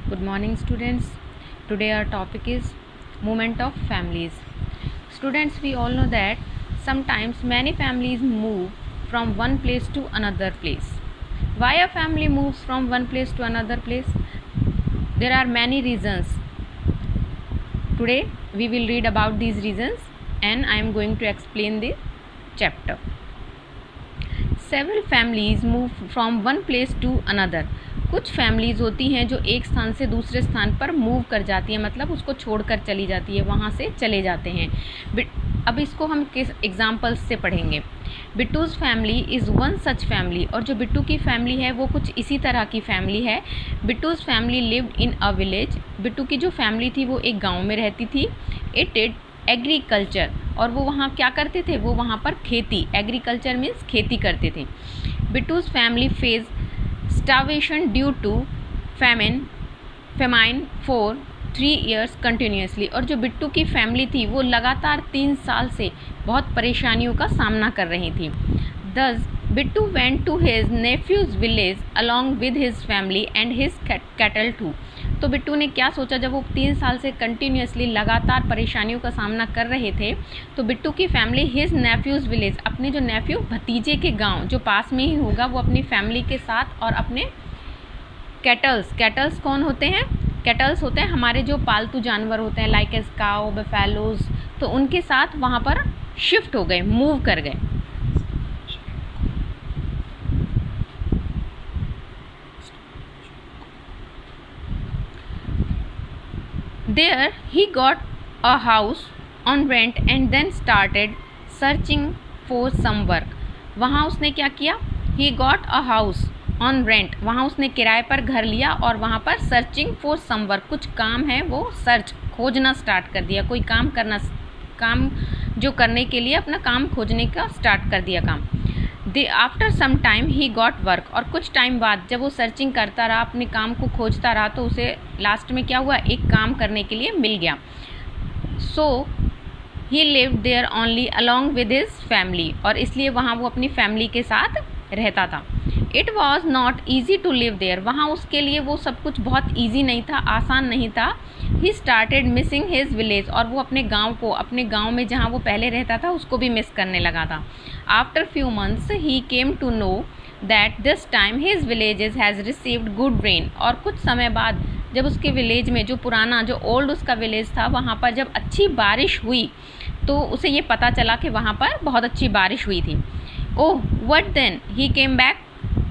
Good morning, students. Today our topic is movement of families. Students, we all know that sometimes many families move from one place to another place. Why a family moves from one place to another place? There are many reasons. Today we will read about these reasons and I am going to explain the chapter. Several families move from one place to another. कुछ families होती हैं जो एक स्थान से दूसरे स्थान पर मूव कर जाती हैं, मतलब उसको छोड़कर चली जाती है, वहाँ से चले जाते हैं. अब इसको हम किस एग्जाम्पल्स से पढ़ेंगे. Bittu's family is one such family. और जो बिट्टू की फैमिली है वो कुछ इसी तरह की फैमिली है. Bittu's family lived in a village. Bittu की जो फैमिली थी वो एक गाँव में रहती थी. It did agriculture. और वो वहाँ क्या करते थे, वो वहाँ पर खेती, एग्रीकल्चर मीन्स खेती करते थे. Bittu's family faces starvation due to famine for 3 years continuously. और जो बिट्टू की फैमिली थी वो लगातार 3 साल से बहुत परेशानियों का सामना कर रही थी. Thus Bittu went to his nephew's village along with his family and his cattle too. तो बिट्टू ने क्या सोचा, जब वो 3 साल से कंटिन्यूसली लगातार परेशानियों का सामना कर रहे थे तो बिट्टू की फैमिली हिज नेफ्यूज़ विलेज, अपने जो नेफ्यू भतीजे के गांव जो पास में ही होगा, वो अपनी फैमिली के साथ और अपने कैटल्स कौन होते हैं, कैटल्स होते हैं हमारे जो पालतू जानवर होते हैं, लाइक एज काउ, बफेलोज, तो उनके साथ वहाँ पर शिफ्ट हो गए, मूव कर गए. There he got a house on rent and then started searching for some work. वहाँ उसने क्या किया, he got a house on rent, वहाँ उसने किराए पर घर लिया और वहाँ पर searching for some work, कुछ काम है वो सर्च, खोजना स्टार्ट कर दिया, कोई काम जो करने के लिए अपना काम खोजने का स्टार्ट कर दिया काम. After some time he got work. और कुछ टाइम बाद जब वो सर्चिंग करता रहा, अपने काम को खोजता रहा, तो उसे लास्ट में क्या हुआ, एक काम करने के लिए मिल गया. So he lived there only along with his family. और इसलिए वहाँ वो अपनी फैमिली के साथ रहता था. It was not easy to live there. वहाँ उसके लिए वो सब कुछ बहुत ईजी नहीं था, आसान नहीं था. He started missing his village. और वो अपने गाँव को, अपने गाँव में जहाँ वो पहले रहता था उसको भी मिस करने लगा था. After few months he came to know that this time his villages has received good rain. और कुछ समय बाद जब उसके विलेज में, जो पुराना, जो ओल्ड उसका विलेज था, वहाँ पर जब अच्छी बारिश हुई तो उसे ये पता चला कि वहाँ पर बहुत अच्छी बारिश हुई थी. Oh what then he came back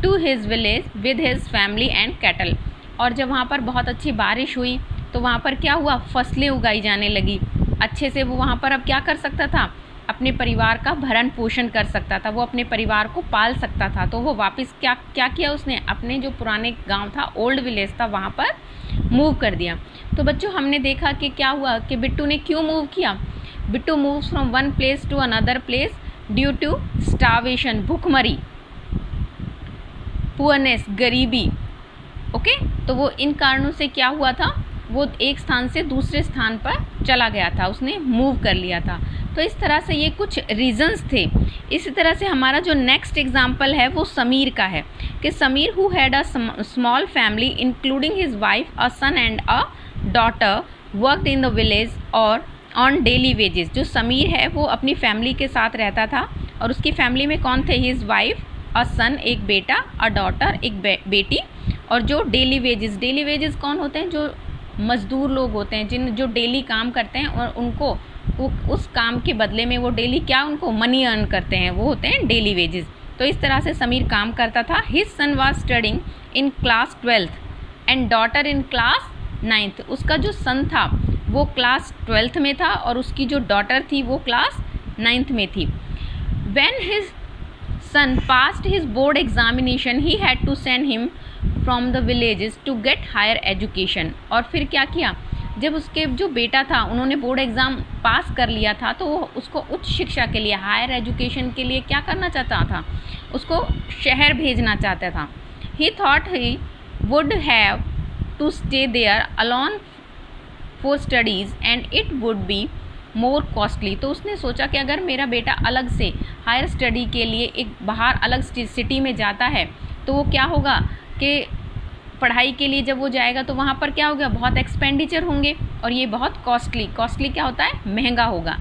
to his village with his family and cattle. और जब वहाँ पर बहुत अच्छी बारिश हुई तो वहाँ पर क्या हुआ, फसलें उगाई जाने लगी अच्छे से. वो वहाँ पर अब क्या कर सकता था, अपने परिवार का भरण पोषण कर सकता था, वो अपने परिवार को पाल सकता था. तो वो वापस क्या किया उसने, अपने जो पुराने गांव था, ओल्ड विलेज था, वहाँ पर मूव कर दिया. तो बच्चों हमने देखा कि क्या हुआ कि बिट्टू ने क्यों मूव किया. Bittu moves from one place to another place due to starvation, भूखमरी, पुअरनेस, गरीबी. ओके, तो वो इन कारणों से क्या हुआ था, वो एक स्थान से दूसरे स्थान पर चला गया था, उसने मूव कर लिया था. तो इस तरह से ये कुछ रीजंस थे. इसी तरह से हमारा जो नेक्स्ट एग्जाम्पल है वो समीर का है कि Sameer who had a small family including his wife, a son and a daughter, worked in the village और ऑन डेली वेजेस. जो समीर है वो अपनी फैमिली के साथ रहता था और उसकी फैमिली में कौन थे, हिज वाइफ, अ सन, एक बेटा, अ डॉटर, एक बेटी, और जो डेली वेजेस कौन होते हैं, जो मज़दूर लोग होते हैं, जो डेली काम करते हैं और उनको उस काम के बदले में वो डेली क्या, उनको मनी अर्न करते हैं, वो होते हैं डेली वेजेस. तो इस तरह से समीर काम करता था. His son was studying in class 12th and daughter in class 9th. उसका जो सन था वो क्लास 12th में था और उसकी जो डॉटर थी वो क्लास 9th में थी. When his son passed his board examination he had to send him from the villages to get higher education. और फिर क्या किया, जब उसके जो बेटा था उन्होंने बोर्ड एग्ज़ाम पास कर लिया था तो वो उसको उच्च शिक्षा के लिए, हायर एजुकेशन के लिए क्या करना चाहता था, उसको शहर भेजना चाहता था. He thought he would have to stay there alone for studies and it would be more costly. तो उसने सोचा कि अगर मेरा बेटा अलग से हायर स्टडी के लिए एक बाहर अलग सिटी में जाता है तो वो क्या होगा कि पढ़ाई के लिए जब वो जाएगा तो वहाँ पर क्या होगा, बहुत एक्सपेंडिचर होंगे और ये बहुत कॉस्टली क्या होता है, महंगा होगा.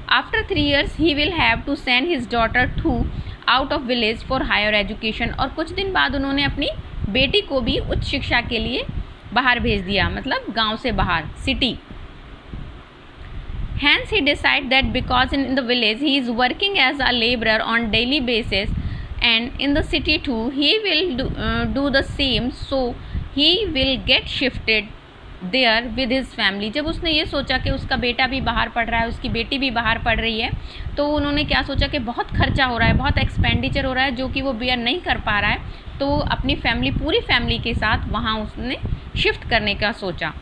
After 3 years he will have to send his daughter to out of village for higher education. और कुछ दिन बाद उन्होंने अपनी बेटी को भी उच्च शिक्षा के लिए बाहर भेज दिया, मतलब गांव से बाहर, city. Hence he decide that because in the village he is working as a laborer on daily basis and in the city too he will do the same, so he will get shifted there with his family. जब उसने ये सोचा कि उसका बेटा भी बाहर पढ़ रहा है, उसकी बेटी भी बाहर पढ़ रही है, तो उन्होंने क्या सोचा कि बहुत खर्चा हो रहा है, बहुत एक्सपेंडिचर हो रहा है जो कि वो बियर नहीं कर पा रहा है, तो अपनी फैमिली, पूरी फैमिली के साथ वहाँ उसने शिफ्ट करने का सोचा.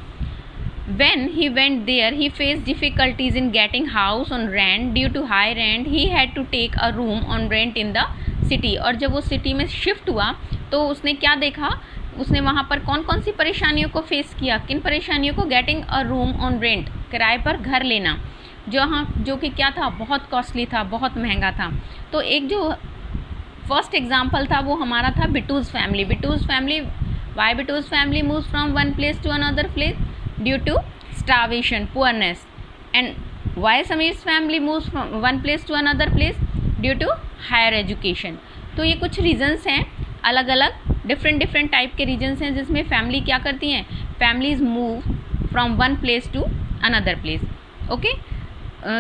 When he went there, he faced difficulties in getting house on rent. Due to high rent, he had to take a room on rent in the city. और जब वो सिटी में शिफ्ट हुआ तो उसने क्या देखा, उसने वहाँ पर कौन कौन सी परेशानियों को फेस किया. किन परेशानियों को, getting a room on rent, किराए पर घर लेना, जो कि क्या था, बहुत कॉस्टली था, बहुत महंगा था. तो एक जो फर्स्ट एग्जाम्पल था वो हमारा था Bittu's family. Bittu's family, why Bittu's family moves from one place to another place due to starvation, poorness. And why Samir's family moves from one place to another place? Due to higher education. तो ये कुछ reasons हैं, अलग अलग different type के reasons हैं जिसमें family क्या करती हैं, families move from one place to another place. Okay,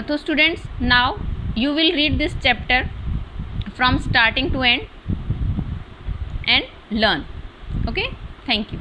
तो students, now you will read this chapter from starting to end learn. Okay, thank you.